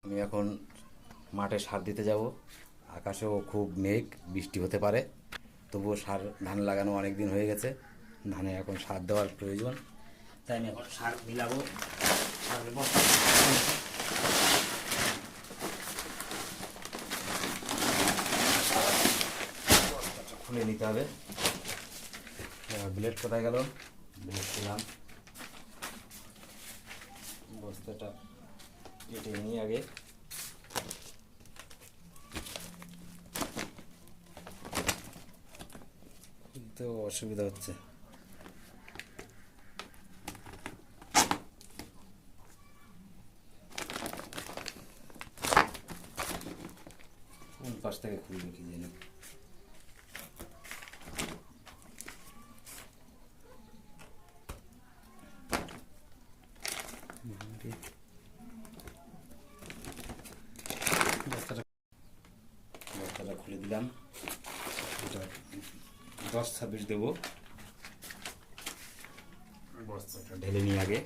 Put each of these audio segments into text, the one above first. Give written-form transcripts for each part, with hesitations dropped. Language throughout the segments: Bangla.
আমি এখন মাঠে সার দিতে যাব। আকাশেও খুব মেঘ, বৃষ্টি হতে পারে। তবুও সার ধান লাগানো অনেক দিন হয়ে গেছে, ধানে এখন সার দেওয়ার প্রয়োজন। তাই আমি এখন সার মিলাবো। সারের বস্তা খুলে নিতে হবে। ব্লেড কোথায় গেল? ব্লেড ছিলাম, বস্তাটা কেটে নিয়ে আগে। তো অসুবিধা হচ্ছে। কোন পাশ থেকে খুলবে কি জানি। বস্তাটা খুলে দিলাম। এটা 10-26 দেবো। বস্তাটা ঢেলে নিয়ে আগে।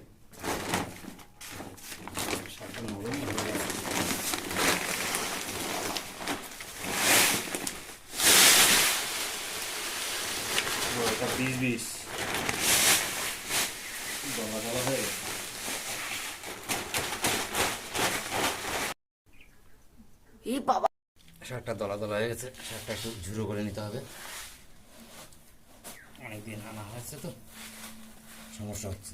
সারটা নরম হয়ে গেছে। 20-20 দলা দলা হয়ে গেছে। শাকটা দলা দলা হয়ে গেছে। শাকটা একটু ঝুড়ো করে নিতে হবে। অনেকদিন আনা হয়েছে তো সমস্যা হচ্ছে।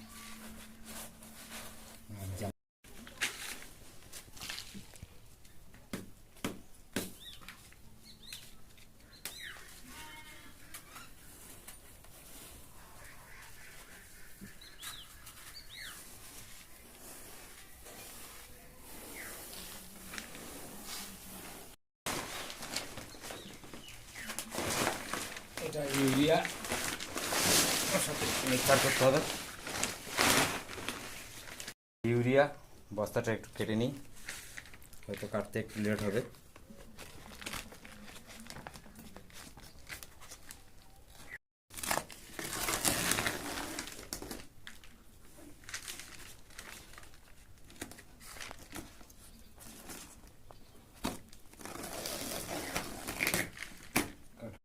এটা ইউরিয়া সাথে মিক্সার করতে হবে। ইউরিয়া বস্তাটা একটু কেটে নিই, হয়তো কাটতে একটু লেট হবে।